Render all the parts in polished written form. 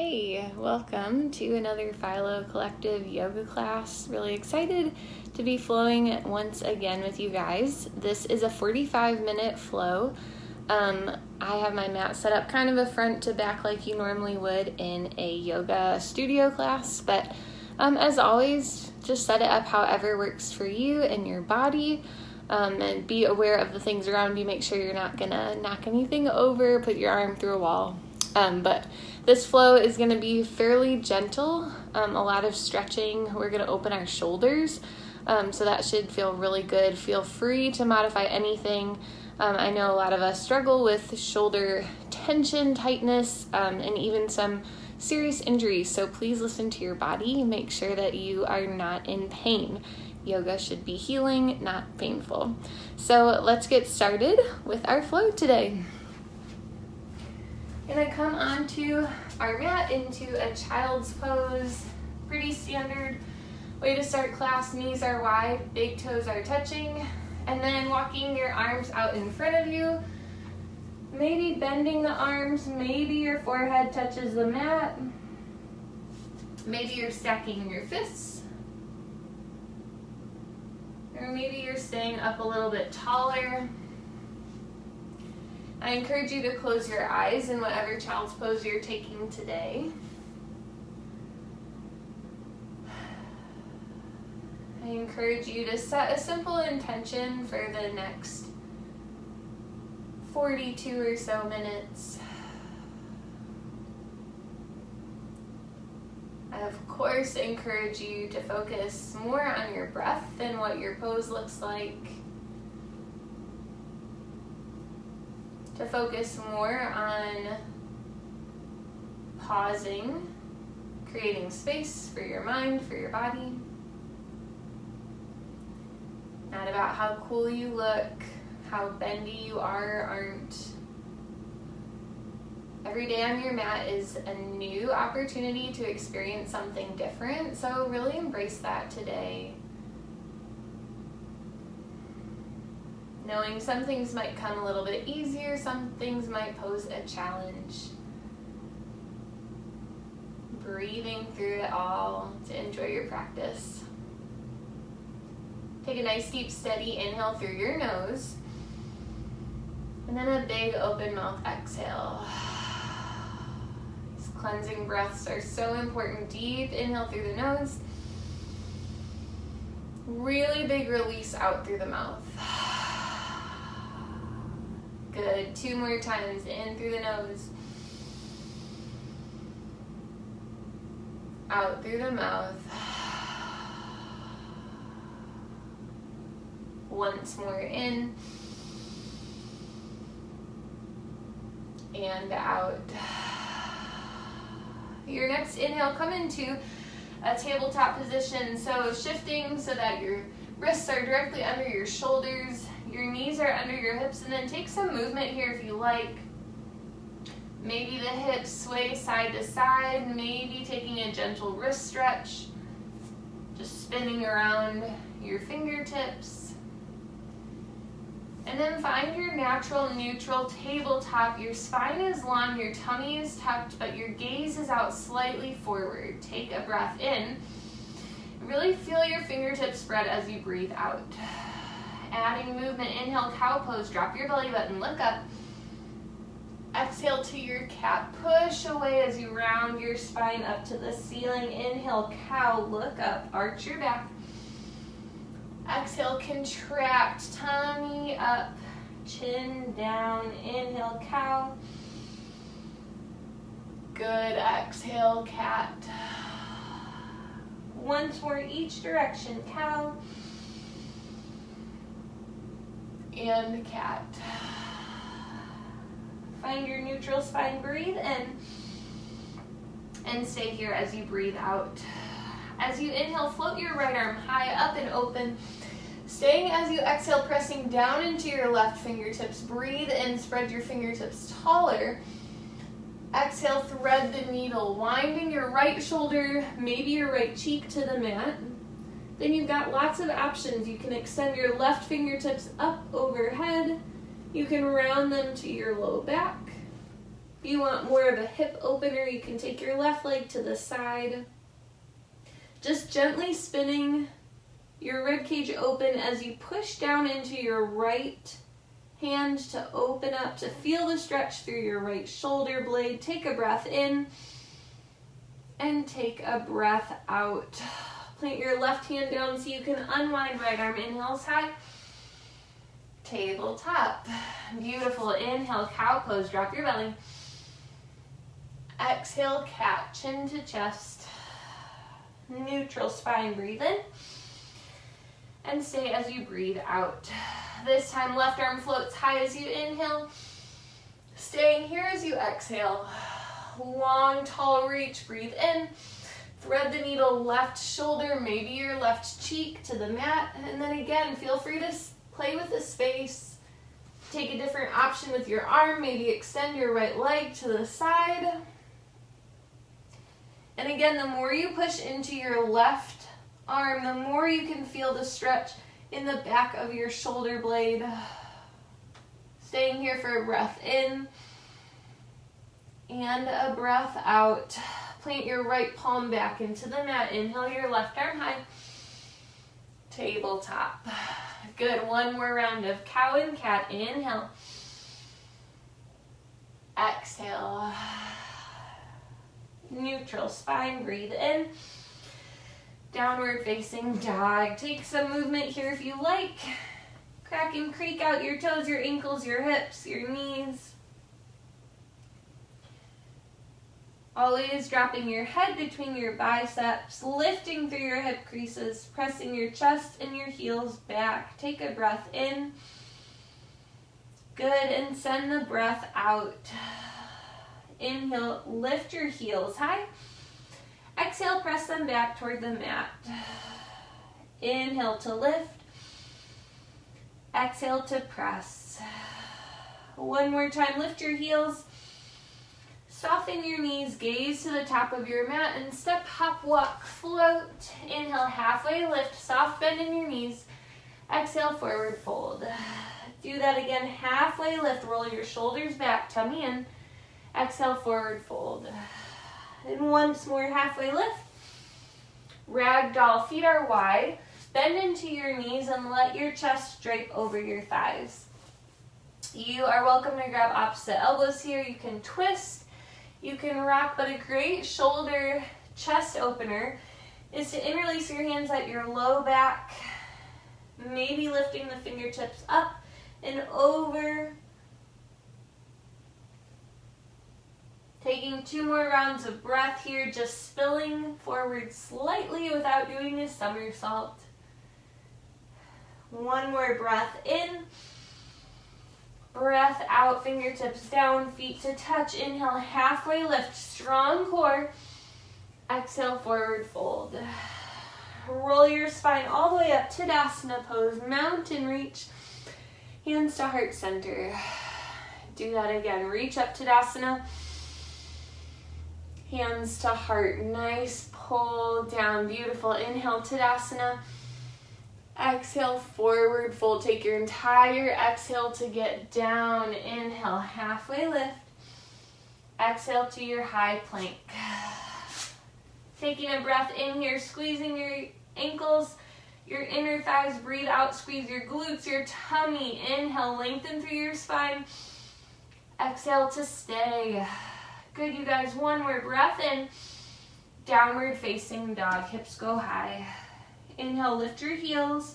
Hey, welcome to another Philo Collective yoga class. Really excited to be flowing once again with you guys. This is a 45-minute flow. I have my mat set up kind of a front to back like you normally would in a yoga studio class, but as always, just set it up however works for you and your body. And be aware of the things around you. Make sure you're not gonna knock anything over, put your arm through a wall. But this flow is going to be fairly gentle, a lot of stretching. We're going to open our shoulders, so that should feel really good. Feel free to modify anything. I know a lot of us struggle with shoulder tension, tightness, and even some serious injuries, so please listen to your body. Make sure that you are not in pain. Yoga should be healing, not painful. So let's get started with our flow today. Gonna come onto our mat into a child's pose. Pretty standard way to start class. Knees are wide, big toes are touching, and then walking your arms out in front of you. Maybe bending the arms, maybe your forehead touches the mat. Maybe you're stacking your fists. Or maybe you're staying up a little bit taller. I encourage you to close your eyes in whatever child's pose you're taking today. I encourage you to set a simple intention for the next 42 or so minutes. I, of course, encourage you to focus more on your breath than what your pose looks like. To focus more on pausing, creating space for your mind, for your body. Not about how cool you look, how bendy you are or aren't. Every day on your mat is a new opportunity to experience something different, so really embrace that today. Knowing some things might come a little bit easier, some things might pose a challenge. Breathing through it all to enjoy your practice. Take a nice deep steady inhale through your nose. And then a big open mouth exhale. These cleansing breaths are so important. Deep inhale through the nose. Really big release out through the mouth. Good. 2 more times. In through the nose. Out through the mouth. Once more in. And out. Your next inhale, come into a tabletop position. So shifting so that your wrists are directly under your shoulders. Your knees are under your hips, and then take some movement here if you like. Maybe the hips sway side to side, maybe taking a gentle wrist stretch, just spinning around your fingertips. And then find your natural neutral tabletop. Your spine is long, your tummy is tucked, but your gaze is out slightly forward. Take a breath in. Really feel your fingertips spread as you breathe out. Adding movement, inhale, cow pose, drop your belly button, look up. Exhale to your cat, push away as you round your spine up to the ceiling. Inhale, cow, look up, arch your back. Exhale, contract, tummy up, chin down. Inhale, cow. Good, exhale, cat. Once more each direction, cow. And cat. Find your neutral spine, breathe in. And stay here as you breathe out. As you inhale, float your right arm high up and open. Staying as you exhale, pressing down into your left fingertips. Breathe in, spread your fingertips taller. Exhale, thread the needle, winding your right shoulder, maybe your right cheek to the mat. Then you've got lots of options. You can extend your left fingertips up overhead. You can round them to your low back. If you want more of a hip opener, you can take your left leg to the side. Just gently spinning your ribcage open as you push down into your right hand to open up, to feel the stretch through your right shoulder blade. Take a breath in and take a breath out. Plant your left hand down so you can unwind right arm. Inhales high. Tabletop. Beautiful. Inhale, cow pose. Drop your belly. Exhale, cat, chin to chest. Neutral spine, breathe in. And stay as you breathe out. This time, left arm floats high as you inhale. Staying here as you exhale. Long, tall reach, breathe in. Thread the needle left shoulder, maybe your left cheek to the mat. And then again, feel free to play with the space. Take a different option with your arm. Maybe extend your right leg to the side. And again, the more you push into your left arm, the more you can feel the stretch in the back of your shoulder blade. Staying here for a breath in and a breath out. Plant your right palm back into the mat. Inhale your left arm high. Tabletop. Good. One more round of cow and cat. Inhale. Exhale. Neutral spine. Breathe in. Downward facing dog. Take some movement here if you like. Crack and creak out your toes, your ankles, your hips, your knees. Always dropping your head between your biceps, lifting through your hip creases, pressing your chest and your heels back. Take a breath in. Good, and send the breath out. Inhale, lift your heels high. Exhale, press them back toward the mat. Inhale to lift. Exhale to press. One more time, lift your heels. Soften your knees, gaze to the top of your mat, and step, hop, walk, float. Inhale, halfway lift, soft bend in your knees. Exhale, forward fold. Do that again, halfway lift, roll your shoulders back, tummy in. Exhale, forward fold. And once more, halfway lift. Ragdoll, feet are wide. Bend into your knees and let your chest drape over your thighs. You are welcome to grab opposite elbows here. You can twist. You can rock, but a great shoulder chest opener is to interlace your hands at your low back, maybe lifting the fingertips up and over. Taking 2 more rounds of breath here, just spilling forward slightly without doing a somersault. 1 more breath in. Breath out, fingertips down, feet to touch. Inhale, halfway lift, strong core. Exhale, forward fold. Roll your spine all the way up, Tadasana pose, mountain reach. Hands to heart center. Do that again, reach up, Tadasana. Hands to heart, nice pull down, beautiful. Inhale, Tadasana. Exhale, forward fold. Take your entire exhale to get down. Inhale, halfway lift. Exhale to your high plank. Taking a breath in here, squeezing your ankles, your inner thighs. Breathe out, squeeze your glutes, your tummy. Inhale, lengthen through your spine. Exhale to stay. Good, you guys. 1 more breath in. Downward facing dog. Hips go high. Inhale, lift your heels.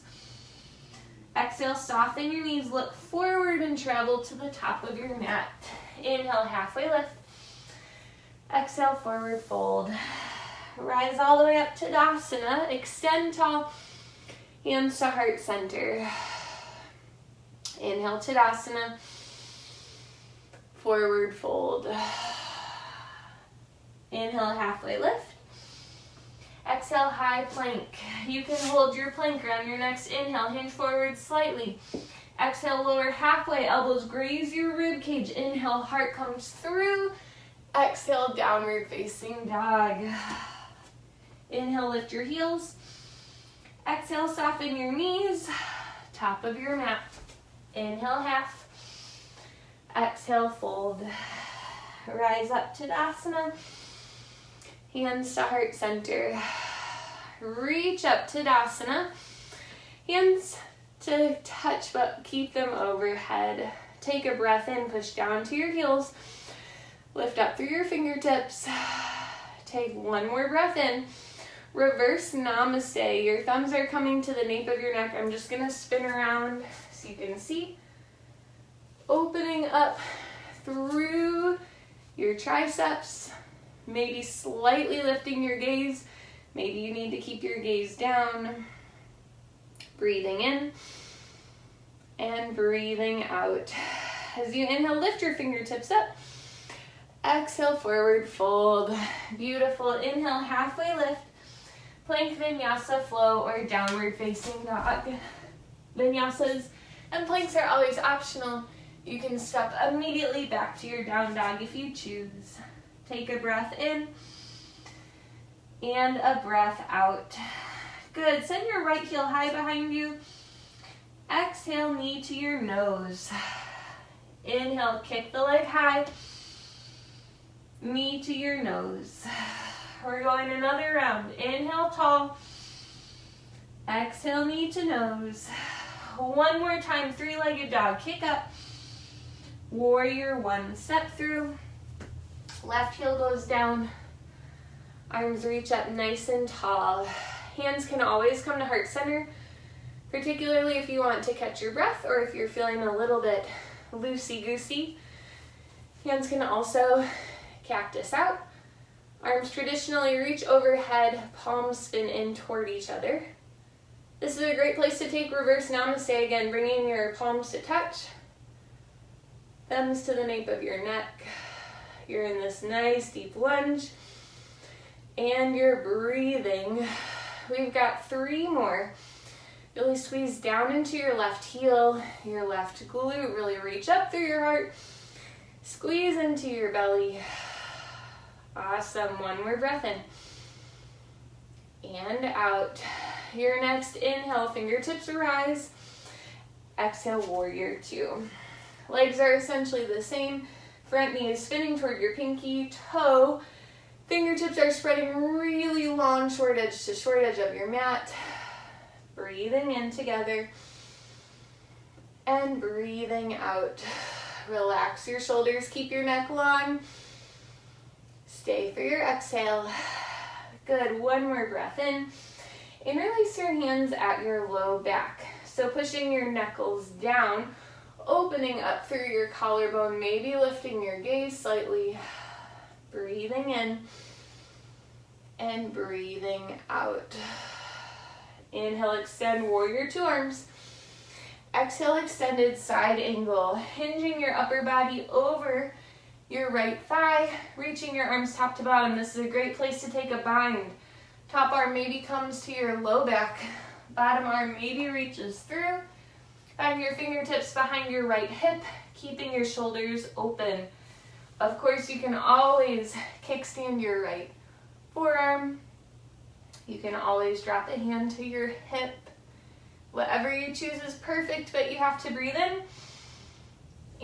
Exhale, soften your knees, look forward and travel to the top of your mat. Inhale, halfway lift. Exhale, forward fold. Rise all the way up to Tadasana. Extend tall, hands to heart center. Inhale, Tadasana. Forward fold. Inhale, halfway lift. Exhale, high plank. You can hold your plank around your next inhale. Hinge forward slightly. Exhale, lower halfway. Elbows graze your rib cage. Inhale, heart comes through. Exhale, downward facing dog. Inhale, lift your heels. Exhale, soften your knees. Top of your mat. Inhale, half. Exhale, fold. Rise up to Tadasana. Hands to heart center. Reach up to Tadasana. Hands to touch, but keep them overhead. Take a breath in, push down to your heels. Lift up through your fingertips. Take one more breath in. Reverse namaste. Your thumbs are coming to the nape of your neck. I'm just gonna spin around so you can see. Opening up through your triceps. Maybe slightly lifting your gaze. Maybe you need to keep your gaze down. Breathing in and breathing out. As you inhale, lift your fingertips up. Exhale, forward fold. Beautiful. Inhale, halfway lift. Plank Vinyasa flow or downward facing dog. Vinyasas and planks are always optional. You can step immediately back to your down dog if you choose. Take a breath in and a breath out. Good. Send your right heel high behind you. Exhale, knee to your nose. Inhale, kick the leg high. Knee to your nose. We're going another round. Inhale, tall. Exhale, knee to nose. One more time, three-legged dog. Kick up. Warrior one. Step through. Left heel goes down. Arms reach up nice and tall. Hands can always come to heart center, particularly if you want to catch your breath or if you're feeling a little bit loosey-goosey. Hands can also cactus out. Arms traditionally reach overhead, palms spin in toward each other. This is a great place to take reverse namaste again, bringing your palms to touch. Thumbs to the nape of your neck. You're in this nice deep lunge. And you're breathing. We've got three more. Really squeeze down into your left heel, your left glute. Really reach up through your heart. Squeeze into your belly. Awesome. One more breath in. And out. Your next inhale, fingertips rise. Exhale, warrior two. Legs are essentially the same. Front knee is spinning toward your pinky toe. Fingertips are spreading really long, short edge to short edge of your mat. Breathing in together. And breathing out. Relax your shoulders, keep your neck long. Stay for your exhale. Good, one more breath in. Interlace your hands at your low back. So pushing your knuckles down, opening up through your collarbone, maybe lifting your gaze slightly. Breathing in and breathing out. Inhale, extend warrior two arms. Exhale, extended side angle. Hinging your upper body over your right thigh, reaching your arms top to bottom. This is a great place to take a bind. Top arm maybe comes to your low back. Bottom arm maybe reaches through. Find your fingertips behind your right hip, keeping your shoulders open. Of course, you can always kickstand your right forearm. You can always drop a hand to your hip. Whatever you choose is perfect, but you have to breathe in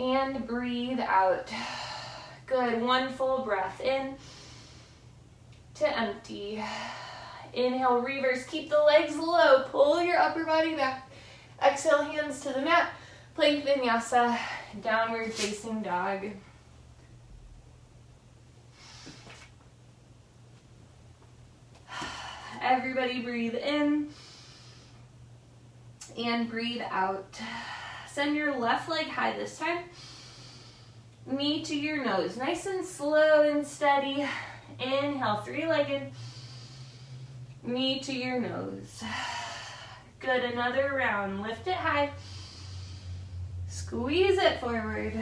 and breathe out. Good, one full breath in to empty. Inhale, reverse, keep the legs low, pull your upper body back. Exhale, hands to the mat, plank vinyasa, downward facing dog. Everybody breathe in and breathe out. Send your left leg high this time. Knee to your nose. Nice and slow and steady. Inhale, three-legged. Knee to your nose. Good, another round. Lift it high. Squeeze it forward.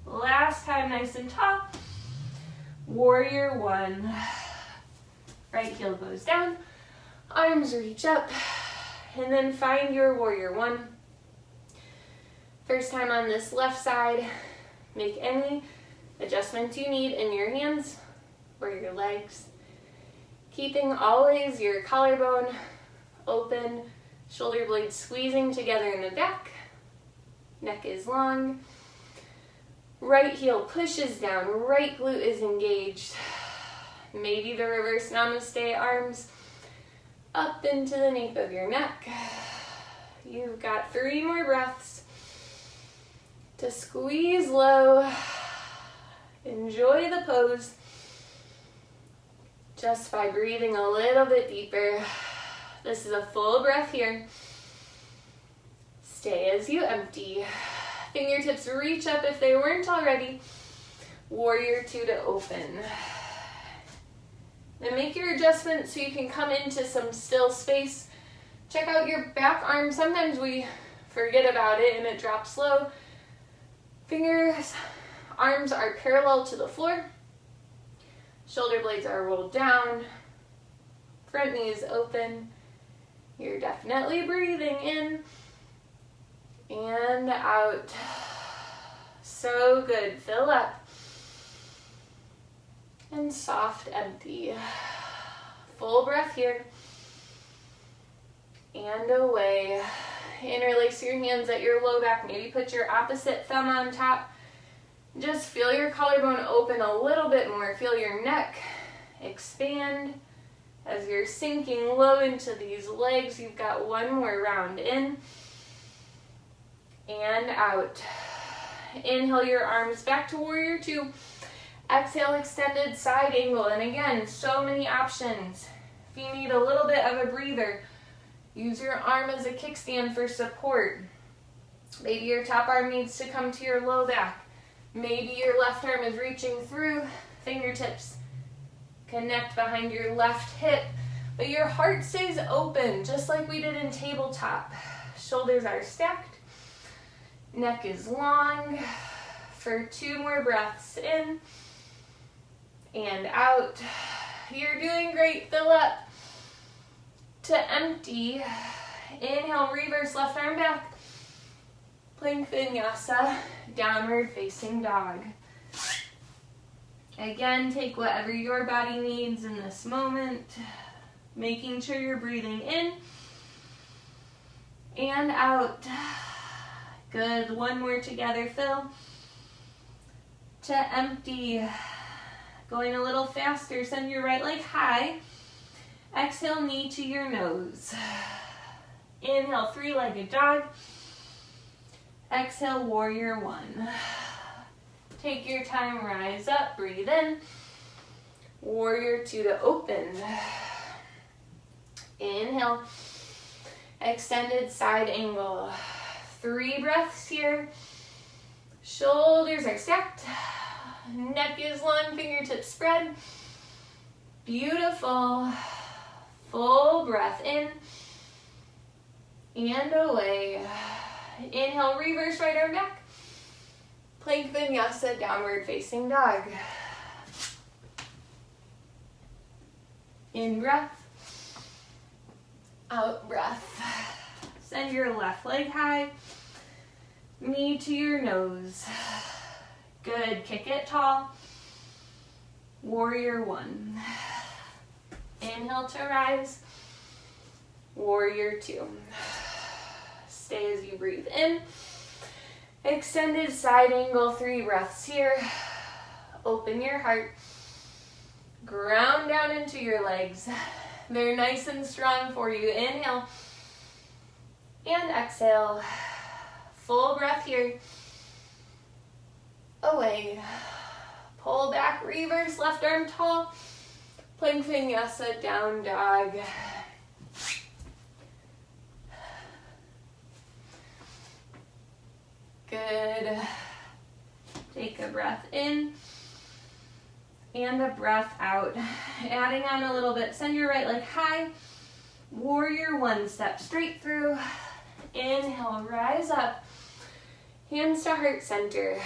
Last time, nice and tall. Warrior one. Right heel goes down, arms reach up, and then find your warrior one. First time on this left side, make any adjustments you need in your hands or your legs. Keeping always your collarbone open, shoulder blades squeezing together in the back. Neck is long. Right heel pushes down, right glute is engaged. Maybe the reverse namaste, arms up into the nape of your neck. You've got 3 more breaths to squeeze low. Enjoy the pose just by breathing a little bit deeper. This is a full breath here. Stay as you empty. Fingertips reach up if they weren't already. Warrior 2 to open. Then make your adjustments so you can come into some still space. Check out your back arm. Sometimes we forget about it and it drops low. Fingers, arms are parallel to the floor. Shoulder blades are rolled down. Front knee is open. You're definitely breathing in and out. So good. Fill up. And soft, empty. Full breath here. And away. Interlace your hands at your low back. Maybe put your opposite thumb on top. Just feel your collarbone open a little bit more. Feel your neck expand as you're sinking low into these legs. You've got 1 more round. In and out. Inhale your arms back to warrior 2. Exhale, extended side angle. And again, so many options. If you need a little bit of a breather, use your arm as a kickstand for support. Maybe your top arm needs to come to your low back. Maybe your left arm is reaching through. Fingertips connect behind your left hip. But your heart stays open, just like we did in tabletop. Shoulders are stacked. Neck is long. For 2 more breaths. In and out. You're doing great. Fill up to empty. Inhale, reverse left arm back. Plank Vinyasa, downward facing dog. Again, take whatever your body needs in this moment. Making sure you're breathing in and out. Good. 1 more together. Fill to empty. Going a little faster, send your right leg high. Exhale, knee to your nose. Inhale, 3-legged dog. Exhale, warrior 1. Take your time, rise up, breathe in. Warrior 2 to open. Inhale, extended side angle. 3 breaths here. Shoulders are stacked. Neck is long, fingertips spread. Beautiful. Full breath in and away. Inhale, reverse right arm back. Plank Vinyasa, downward facing dog. In breath. Out breath. Send your left leg high. Knee to your nose. Good. Kick it tall. Warrior 1. Inhale to rise. Warrior 2. Stay as you breathe in. Extended side angle, 3 breaths here. Open your heart. Ground down into your legs. They're nice and strong for you. Inhale and exhale. Full breath here. Away. Pull back, reverse, left arm tall. Plank Vinyasa, down dog. Good. Take a breath in and a breath out. Adding on a little bit. Send your right leg high. Warrior 1, step straight through. Inhale, rise up. Hands to heart center.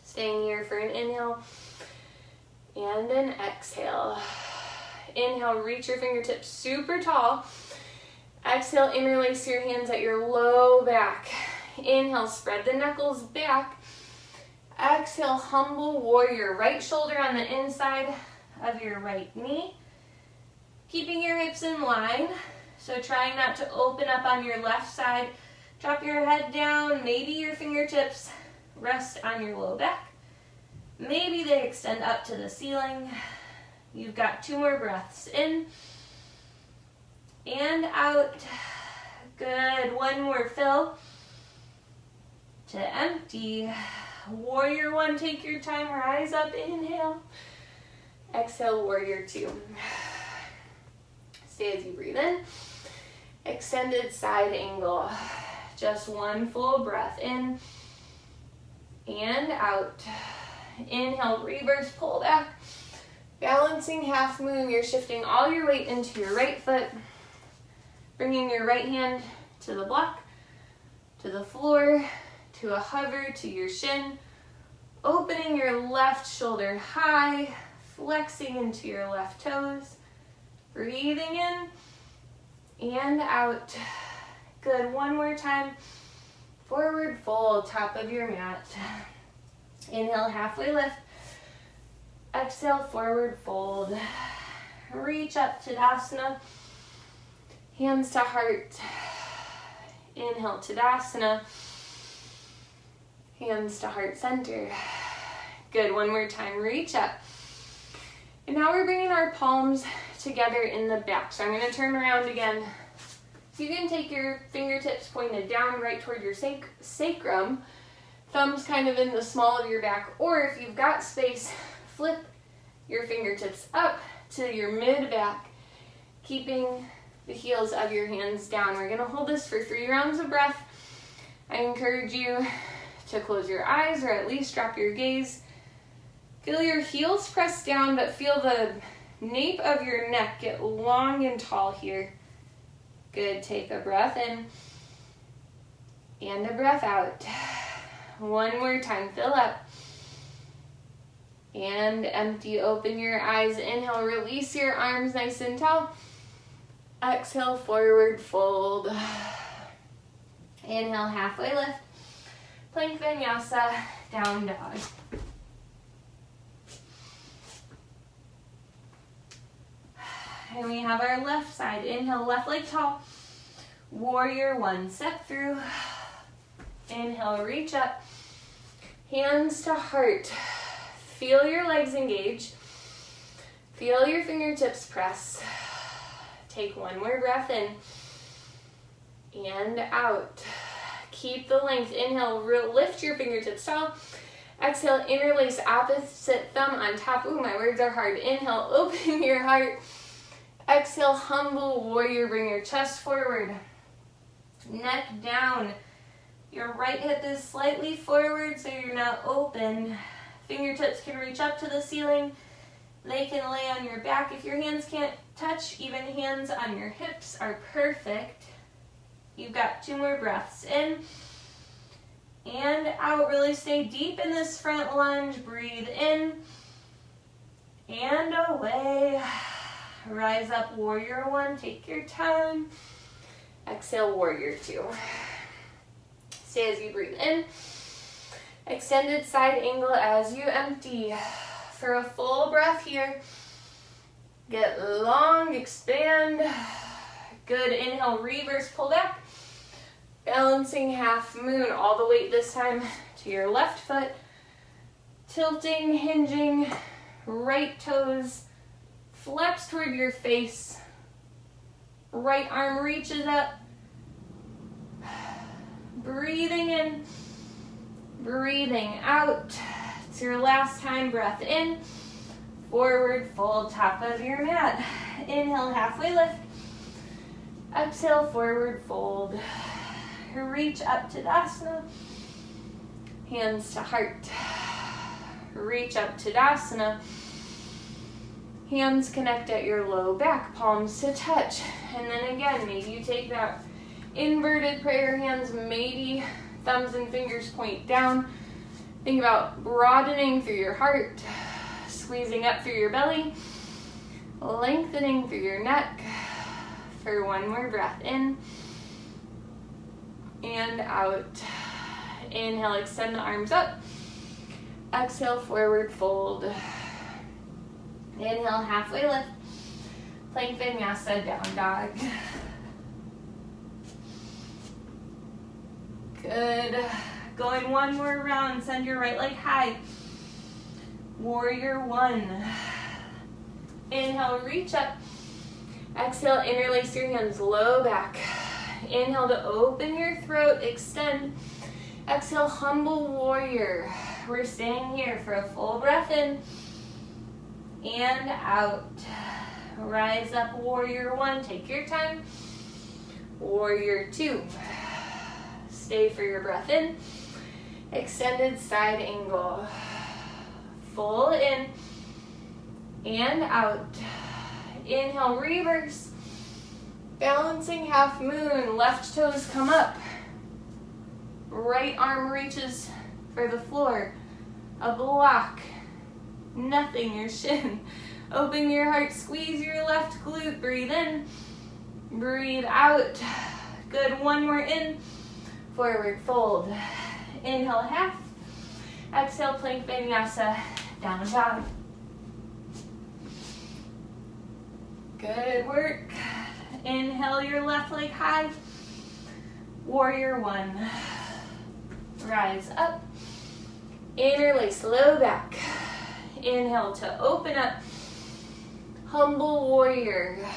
Staying here for an inhale and an exhale. Inhale, reach your fingertips super tall. Exhale, interlace your hands at your low back. Inhale, spread the knuckles back. Exhale, humble warrior. Right shoulder on the inside of your right knee. Keeping your hips in line. So trying not to open up on your left side. Drop your head down. Maybe your fingertips Rest on your low back. Maybe they extend up to the ceiling. You've got 2 more breaths. In and out. Good. 1 more fill to empty. Warrior 1, take your time. Rise up. Inhale. Exhale, warrior 2. Stay as you breathe in. Extended side angle. Just 1 full breath in and out. Inhale, reverse pull back. Balancing half moon. You're shifting all your weight into your right foot. Bringing your right hand to the block, to the floor, to a hover, to your shin. Opening your left shoulder high. Flexing into your left toes. Breathing in and out. Good. 1 more time. Forward fold, top of your mat. Inhale, halfway lift. Exhale, forward fold. Reach up, Tadasana. Hands to heart. Inhale, Tadasana. Hands to heart center. Good. 1 more time. Reach up. And now we're bringing our palms together in the back. So I'm going to turn around again. So you can take your fingertips pointed down right toward your sacrum. Thumbs kind of in the small of your back. Or if you've got space, flip your fingertips up to your mid-back, keeping the heels of your hands down. We're going to hold this for 3 rounds of breath. I encourage you to close your eyes or at least drop your gaze. Feel your heels press down, but feel the nape of your neck get long and tall here. Good. Take a breath in and a breath out. 1 more time. Fill up and empty. Open your eyes. Inhale, release your arms nice and tall. Exhale, forward fold. Inhale, halfway lift. Plank Vinyasa, down dog. And we have our left side. Inhale, left leg tall. Warrior 1, step through. Inhale, reach up. Hands to heart. Feel your legs engage. Feel your fingertips press. Take 1 more breath in and out. Keep the length. Inhale, lift your fingertips tall. Exhale, interlace opposite thumb on top. Ooh, my words are hard. Inhale, open your heart. Exhale, humble warrior. Bring your chest forward. Neck down. Your right hip is slightly forward so you're not open. Fingertips can reach up to the ceiling. They can lay on your back. If your hands can't touch, even hands on your hips are perfect. You've got 2 more breaths. In and out. Really stay deep in this front lunge. Breathe in and away. Rise up, warrior 1. Take your time. Exhale, warrior 2. Stay as you breathe in. Extended side angle as you empty. For a full breath here. Get long, expand. Good. Inhale, reverse pull back. Balancing half moon. All the weight this time to your left foot. Tilting, hinging, right toes. Flex toward your face. Right arm reaches up. Breathing in. Breathing out. It's your last time. Breath in. Forward fold, top of your mat. Inhale, halfway lift. Exhale, forward fold. Reach up to Tadasana. Hands to heart. Reach up to Tadasana. Hands connect at your low back, palms to touch. And then again, maybe you take that inverted prayer hands, maybe thumbs and fingers point down. Think about broadening through your heart, squeezing up through your belly, lengthening through your neck. For 1 more breath in and out. Inhale, extend the arms up. Exhale, forward fold. Inhale, halfway lift. Plank Vinyasa, down dog. Good. Going one more round, send your right leg high. Warrior one. Inhale, reach up. Exhale, interlace your hands, low back. Inhale to open your throat, extend. Exhale, humble warrior. We're staying here for a full breath in and out. Rise up, warrior one, take your time. Warrior two. Stay for your breath in. Extended side angle. Full in and out. Inhale, reverse. Balancing half moon. Left toes come up. Right arm reaches for the floor. A block. Nothing, your shin. Open your heart, squeeze your left glute. Breathe in. Breathe out. Good, one more in. Forward fold. Inhale, half. Exhale, plank vinyasa. Down dog. Good work. Inhale your left leg high. Warrior one. Rise up. Interlace low back. Inhale to open up. Humble warrior.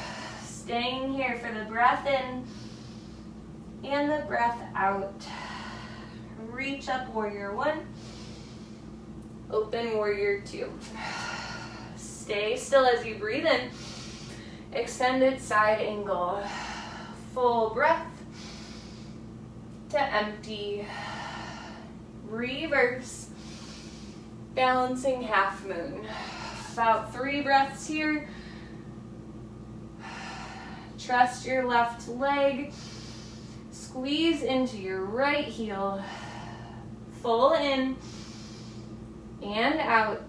Staying here for the breath in and the breath out. Reach up, warrior one. Open, warrior two. Stay still as you breathe in. Extended side angle. Full breath to empty. Reverse. Balancing half moon. About 3 breaths here. Trust your left leg. Squeeze into your right heel. Full in and out.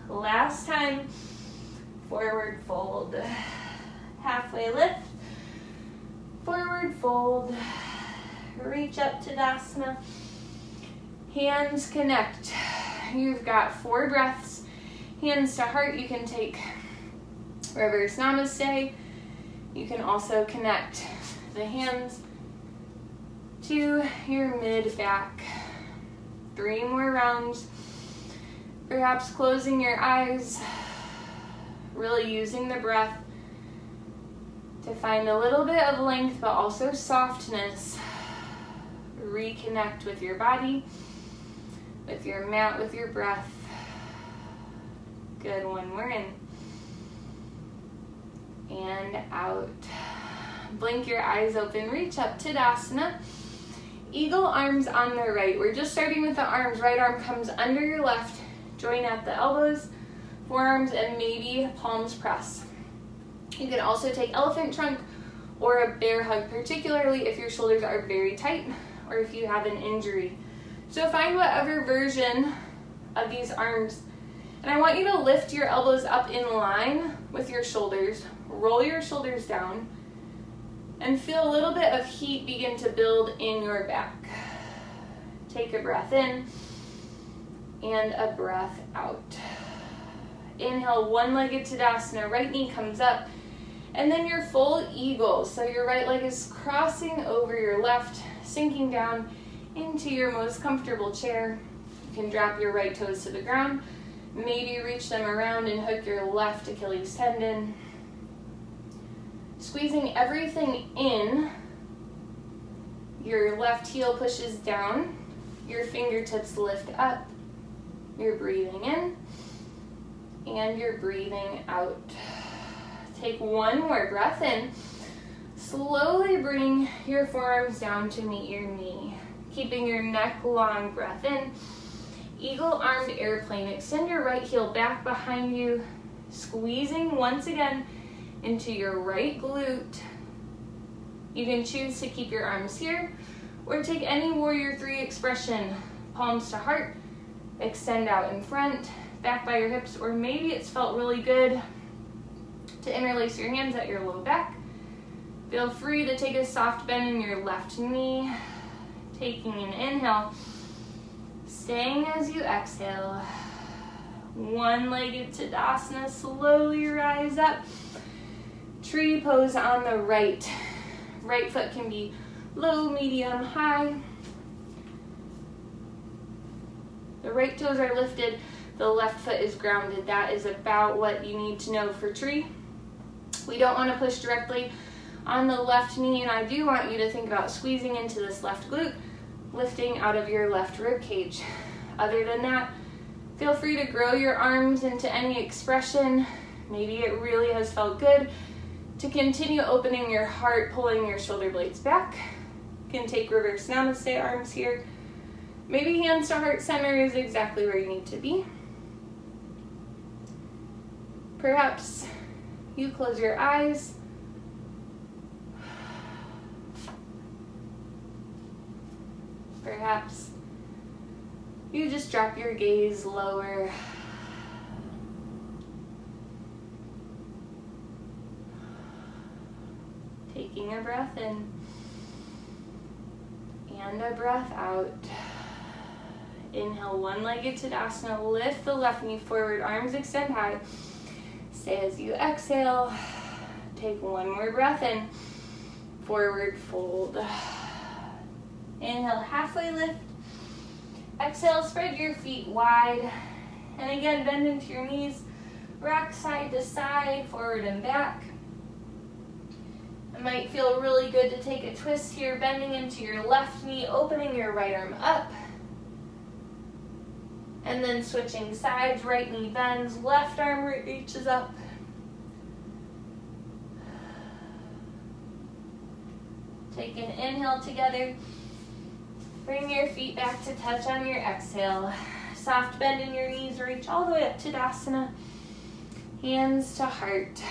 Last time. Forward fold. Halfway lift. Forward fold. Reach up to Tadasana. Hands connect. You've got 4 breaths. Hands to heart. You can take reverse namaste. You can also connect the hands to your mid-back. 3 more rounds. Perhaps closing your eyes. Really using the breath to find a little bit of length, but also softness. Reconnect with your body, with your mat, with your breath. Good, one more in. And out. Blink your eyes open, reach up, Tadasana. Eagle, arms on the right. We're just starting with the arms. Right arm comes under your left. Join at the elbows, forearms, and maybe palms press. You can also take elephant trunk or a bear hug, particularly if your shoulders are very tight or if you have an injury. So find whatever version of these arms. And I want you to lift your elbows up in line with your shoulders. Roll your shoulders down and feel a little bit of heat begin to build in your back. Take a breath in and a breath out. Inhale, one-legged Tadasana, right knee comes up, and then your full eagle. So your right leg is crossing over your left, sinking down into your most comfortable chair. You can drop your right toes to the ground, maybe reach them around and hook your left Achilles tendon. Squeezing everything in, your left heel pushes down, your fingertips lift up, you're breathing in, and you're breathing out. Take one more breath in. Slowly bring your forearms down to meet your knee. Keeping your neck long, breath in. Eagle armed airplane. Extend your right heel back behind you, squeezing once again into your right glute. You can choose to keep your arms here or take any warrior 3 expression. Palms to heart, extend out in front, back by your hips, or maybe it's felt really good to interlace your hands at your low back. Feel free to take a soft bend in your left knee, taking an inhale, staying as you exhale. One-legged Tadasana, slowly rise up. Tree pose on the right. Right foot can be low, medium, high. The right toes are lifted, the left foot is grounded. That is about what you need to know for tree. We don't want to push directly on the left knee, and I do want you to think about squeezing into this left glute, lifting out of your left rib cage. Other than that, feel free to grow your arms into any expression. Maybe it really has felt good to continue opening your heart, pulling your shoulder blades back. You can take reverse namaste arms here. Maybe hands to heart center is exactly where you need to be. Perhaps you close your eyes. Perhaps you just drop your gaze lower. Taking a breath in and a breath out. Inhale, one-legged Tadasana. Lift the left knee forward, arms extend high. Stay as you exhale. Take one more breath in. Forward fold. Inhale, halfway lift. Exhale, spread your feet wide. And again, bend into your knees. Rock side to side, forward and back. It might feel really good to take a twist here, bending into your left knee, opening your right arm up. And then switching sides, right knee bends, left arm reaches up. Take an inhale together. Bring your feet back to touch on your exhale. Soft bend in your knees, reach all the way up to Tadasana. Hands to heart.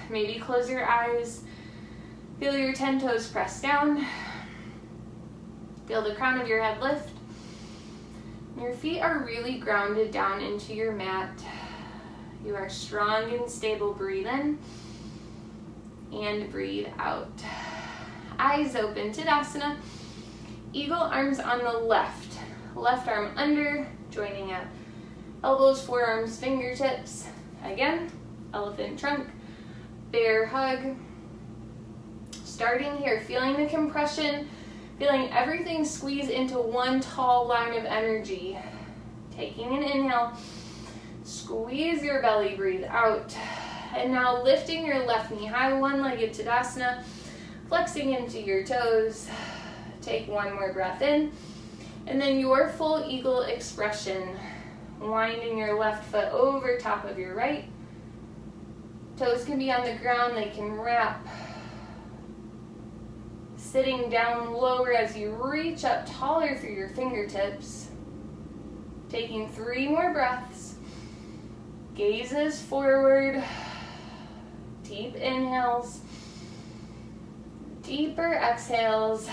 Maybe close your eyes. Feel your 10 toes press down. Feel the crown of your head lift. Your feet are really grounded down into your mat. You are strong and stable. Breathe in and breathe out. Eyes open, Tadasana. Eagle, arms on the left. Left arm under, joining up. Elbows, forearms, fingertips. Again, elephant trunk, bear hug. Starting here, feeling the compression, feeling everything squeeze into one tall line of energy. Taking an inhale, squeeze your belly, breathe out. And now lifting your left knee high, one-legged Tadasana, flexing into your toes. Take one more breath in. And then your full eagle expression, winding your left foot over top of your right. Toes can be on the ground, they can wrap. Sitting down lower as you reach up taller through your fingertips. Taking 3 more breaths. Gazes forward. Deep inhales. Deeper exhales.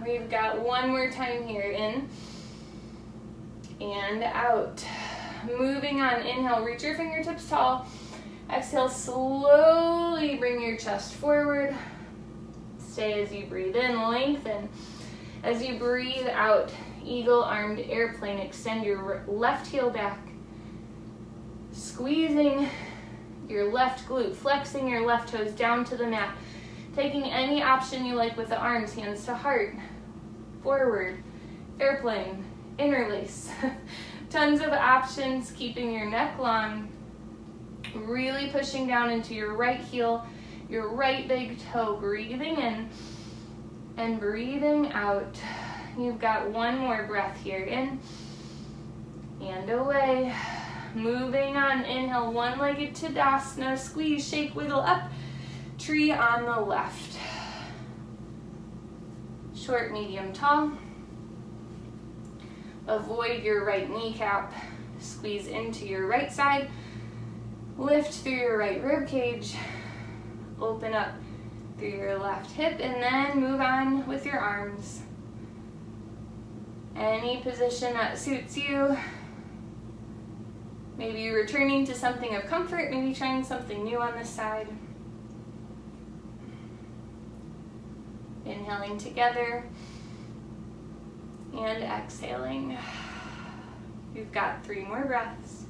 We've got one more time here. In and out. Moving on. Inhale, reach your fingertips tall. Exhale, slowly bring your chest forward. Stay as you breathe in, lengthen. As you breathe out, eagle armed airplane, extend your left heel back. Squeezing your left glute, flexing your left toes down to the mat. Taking any option you like with the arms, hands to heart. Forward, airplane, interlace. Tons of options, keeping your neck long. Really pushing down into your right heel, your right big toe, breathing in and breathing out. You've got one more breath here. In and away. Moving on. Inhale, one-legged Tadasana. Squeeze, shake, wiggle up. Tree on the left. Short, medium, tall. Avoid your right kneecap. Squeeze into your right side. Lift through your right rib cage. Open up through your left hip and then move on with your arms. Any position that suits you. Maybe returning to something of comfort, maybe trying something new on this side. Inhaling together and exhaling. We've got 3 more breaths.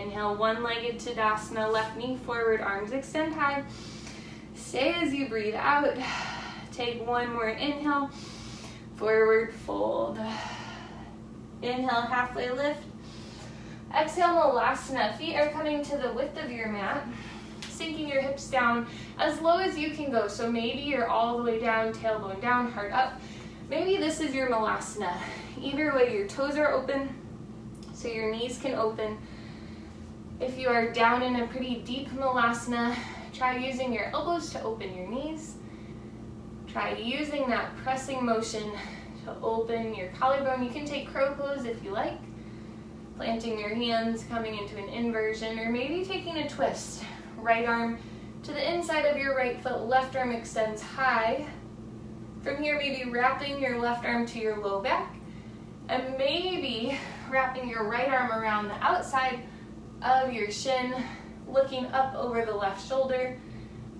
Inhale, one-legged Tadasana, left knee forward, arms extend high. Stay as you breathe out. Take one more inhale, forward fold. Inhale, halfway lift. Exhale, Malasana. Feet are coming to the width of your mat, sinking your hips down as low as you can go. So maybe you're all the way down, tailbone down, heart up. Maybe this is your Malasana. Either way, your toes are open, so your knees can open. If you are down in a pretty deep Malasana, try using your elbows to open your knees. Try using that pressing motion to open your collarbone. You can take crow pose if you like. Planting your hands, coming into an inversion, or maybe taking a twist. Right arm to the inside of your right foot, left arm extends high. From here, maybe wrapping your left arm to your low back, and maybe wrapping your right arm around the outside of your shin, looking up over the left shoulder.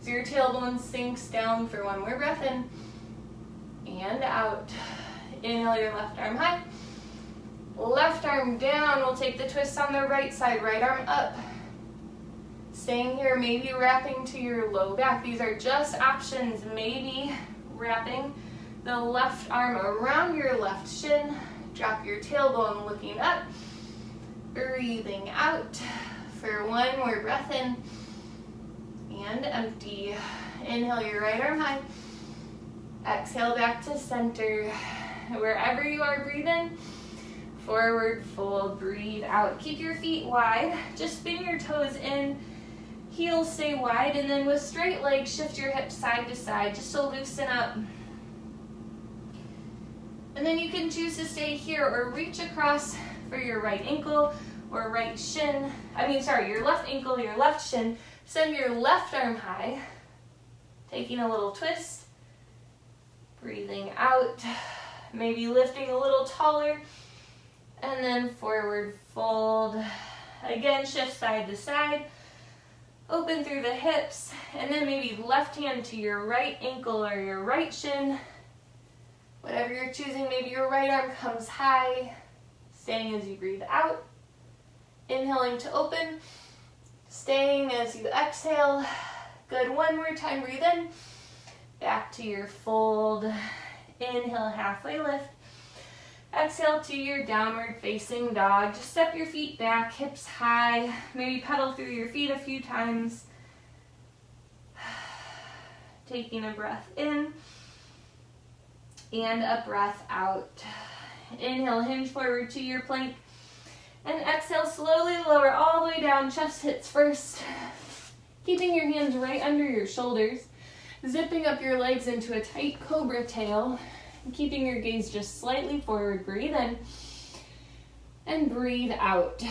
So your tailbone sinks down for one more breath in, and out. Inhale your left arm high. Left arm down, we'll take the twist on the right side, right arm up. Staying here, maybe wrapping to your low back. These are just options. Maybe wrapping the left arm around your left shin. Drop your tailbone, looking up. Breathing out for one more breath in. And empty. Inhale your right arm high. Exhale back to center. Wherever you are, breathe in. Forward fold, breathe out. Keep your feet wide. Just spin your toes in. Heels stay wide, and then with straight legs, shift your hips side to side just to loosen up. And then you can choose to stay here or reach across for your right ankle or right shin. Your left ankle, your left shin. Send your left arm high. Taking a little twist. Breathing out. Maybe lifting a little taller. And then forward fold. Again, shift side to side. Open through the hips. And then maybe left hand to your right ankle or your right shin. Whatever you're choosing, maybe your right arm comes high. Staying as you breathe out. Inhaling to open. Staying as you exhale. Good, one more time, breathe in. Back to your fold. Inhale, halfway lift. Exhale to your downward facing dog. Just step your feet back, hips high. Maybe pedal through your feet a few times. Taking a breath in and a breath out. Inhale, hinge forward to your plank. And exhale, slowly lower all the way down, chest hits first. Keeping your hands right under your shoulders. Zipping up your legs into a tight cobra tail. Keeping your gaze just slightly forward. Breathe in and breathe out.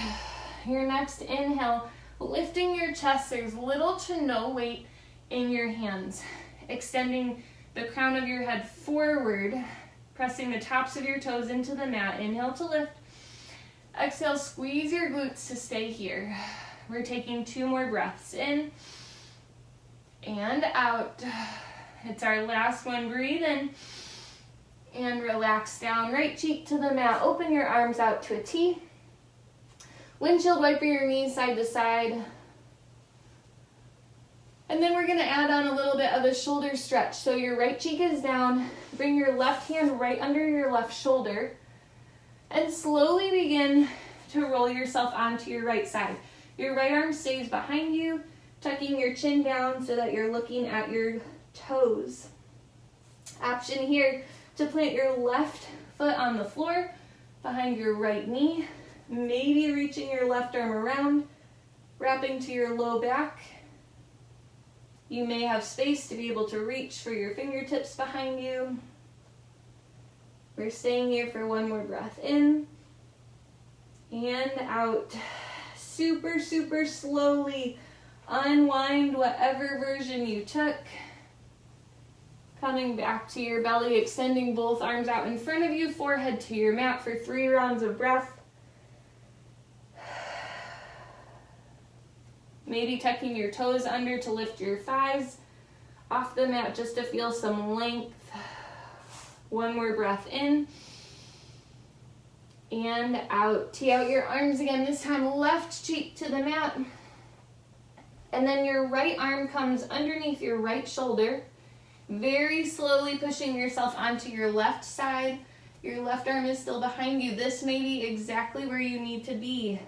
Your next inhale, lifting your chest. There's little to no weight in your hands. Extending the crown of your head forward, pressing the tops of your toes into the mat. Inhale to lift. Exhale, squeeze your glutes to stay here. We're taking 2 more breaths in and out. It's our last one. Breathe in. And relax down, right cheek to the mat. Open your arms out to a T. Windshield wiper your knees side to side. And then we're gonna add on a little bit of a shoulder stretch. So your right cheek is down. Bring your left hand right under your left shoulder. And slowly begin to roll yourself onto your right side. Your right arm stays behind you, tucking your chin down so that you're looking at your toes. Option here to plant your left foot on the floor behind your right knee, maybe reaching your left arm around, wrapping to your low back. You may have space to be able to reach for your fingertips behind you. We're staying here for 1 more breath in and out. Super, super slowly unwind whatever version you took. Coming back to your belly, extending both arms out in front of you, forehead to your mat for 3 rounds of breath. Maybe tucking your toes under to lift your thighs off the mat just to feel some length. 1 more breath in And out. Tee out your arms again, this time left cheek to the mat. And then your right arm comes underneath your right shoulder, very slowly pushing yourself onto your left side. Your left arm is still behind you. This may be exactly where you need to be.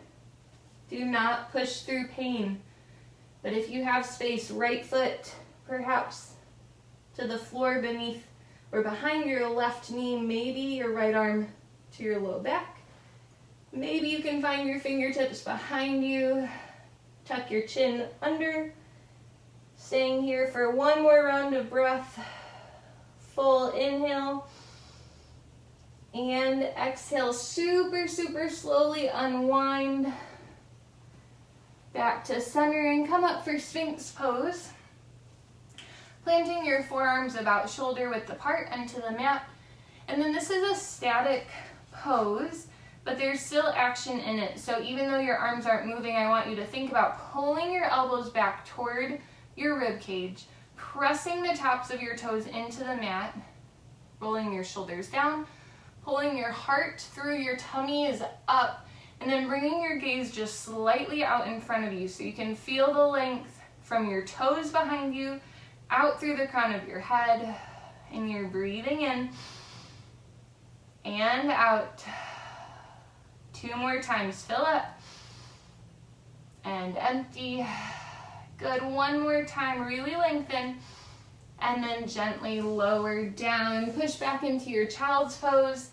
Do not push through pain. But if you have space, right foot perhaps to the floor beneath or behind your left knee, maybe your right arm to your low back. Maybe you can find your fingertips behind you. Tuck your chin under. Staying here for one more round of breath. Full inhale. And exhale, super, super slowly unwind. Back to center and come up for Sphinx pose. Planting your forearms about shoulder width apart onto the mat. And then this is a static pose, but there's still action in it. So even though your arms aren't moving, I want you to think about pulling your elbows back toward your rib cage, pressing the tops of your toes into the mat, rolling your shoulders down, pulling your heart through, your tummy is up, and then bringing your gaze just slightly out in front of you so you can feel the length from your toes behind you, out through the crown of your head, and you're breathing in and out. 2 more times, fill up and empty. Good, 1 more time, really lengthen, and then gently lower down. Push back into your child's pose.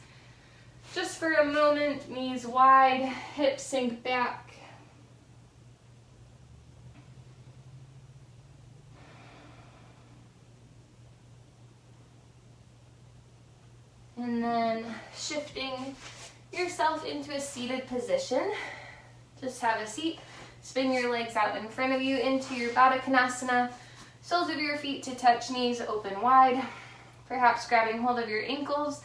Just for a moment, knees wide, hips sink back. And then shifting yourself into a seated position. Just have a seat. Spin your legs out in front of you into your Baddha Konasana. Soles of your feet to touch, knees open wide. Perhaps grabbing hold of your ankles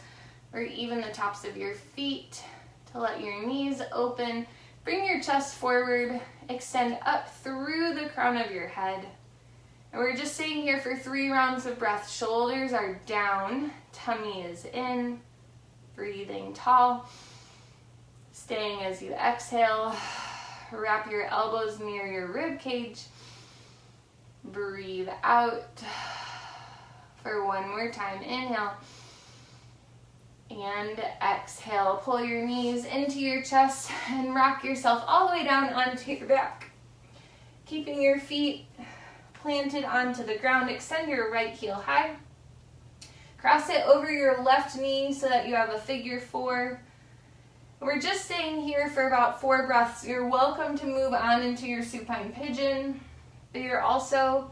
or even the tops of your feet to let your knees open. Bring your chest forward. Extend up through the crown of your head. And we're just staying here for 3 rounds of breath. Shoulders are down, tummy is in, breathing tall. Staying as you exhale. Wrap your elbows near your rib cage. Breathe out for 1 more time. Inhale. And exhale. Pull your knees into your chest and rock yourself all the way down onto your back. Keeping your feet planted onto the ground. Extend your right heel high. Cross it over your left knee so that you have a figure 4. We're just staying here for about 4 breaths. You're welcome to move on into your supine pigeon, but you're also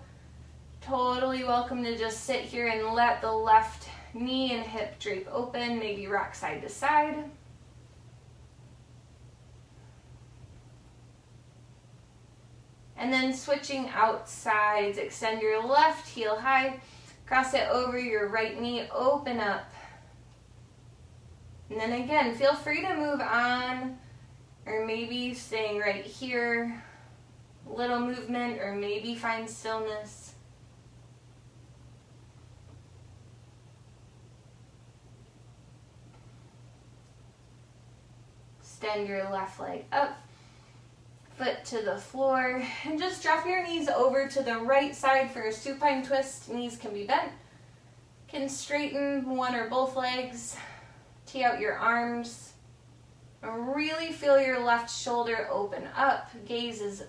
totally welcome to just sit here and let the left knee and hip drape open, maybe rock side to side. And then switching out sides, extend your left heel high, cross it over your right knee, open up. And then again, feel free to move on, or maybe staying right here, little movement, or maybe find stillness. Extend your left leg up, foot to the floor, and just drop your knees over to the right side for a supine twist. Knees can be bent. Can straighten one or both legs. Tee out your arms. Really feel your left shoulder open up. Gaze is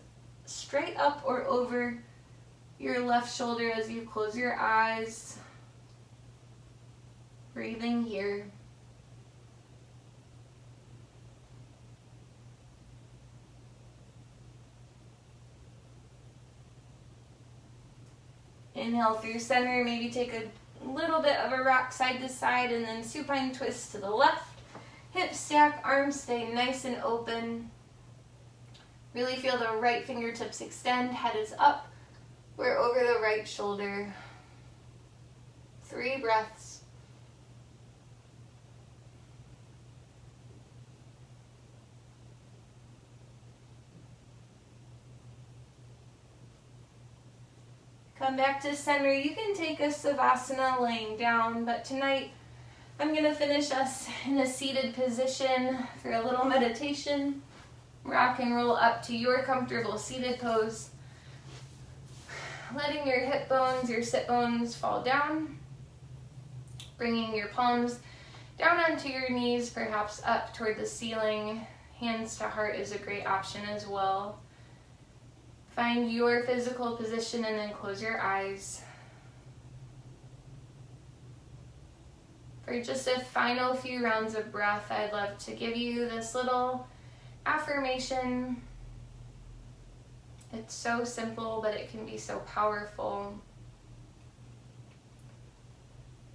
straight up or over your left shoulder as you close your eyes. Breathing here. Inhale through center, maybe take a little bit of a rock side to side, and then supine twist to the left. Hip stack, arms stay nice and open. Really feel the right fingertips extend, head is up. We're over the right shoulder. 3 breaths. Come back to center. You can take a Savasana laying down, but tonight I'm going to finish us in a seated position for a little meditation. Rock and roll up to your comfortable seated pose. Letting your hip bones, your sit bones fall down. Bringing your palms down onto your knees, perhaps up toward the ceiling. Hands to heart is a great option as well. Find your physical position and then close your eyes. For just a final few rounds of breath, I'd love to give you this little affirmation. It's so simple, but it can be so powerful.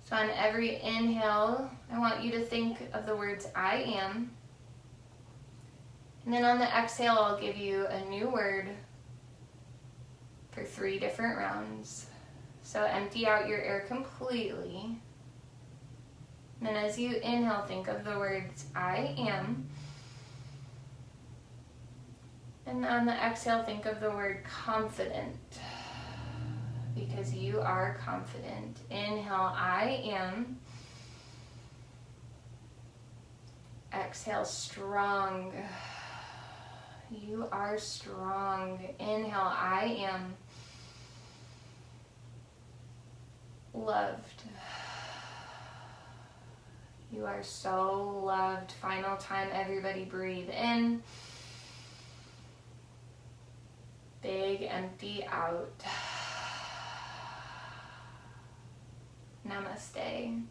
So on every inhale, I want you to think of the words I am. And then on the exhale, I'll give you a new word for 3 different rounds. So empty out your air completely. And then as you inhale, think of the words I am. And on the exhale, think of the word confident. Because you are confident. Inhale, I am. Exhale, strong. You are strong. Inhale, I am. Loved. You are so loved. Final time, everybody breathe in. Big empty out. Namaste.